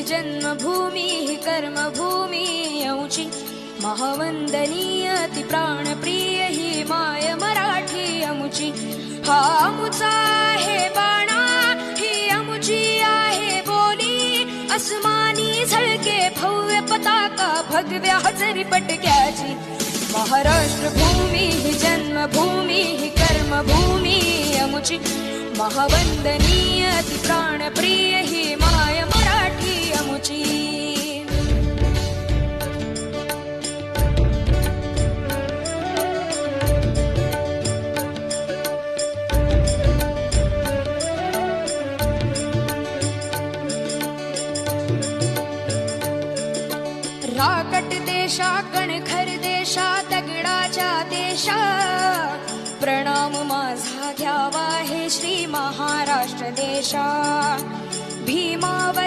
जन्मभूमी ही कर्मभूमी यौची महावंदनीय ती प्राणप्रिय ही माय मराठी अमुची हा अमुचा आहे बाणा ही अमुची आहे बोली अस्मानी झळके भव्य पताका भगव्या हजरी पटक्याची महाराष्ट्र भूमी ही जन्मभूमी ही कर्मभूमी अमुची महावंदनीय ती प्राणप्रिय ही माय मराठी अमुची राकट देशा कणखर देशा दगडाच्या देशा प्रणाम माझा घ्यावा हे श्री महाराष्ट्र देशा भीमावर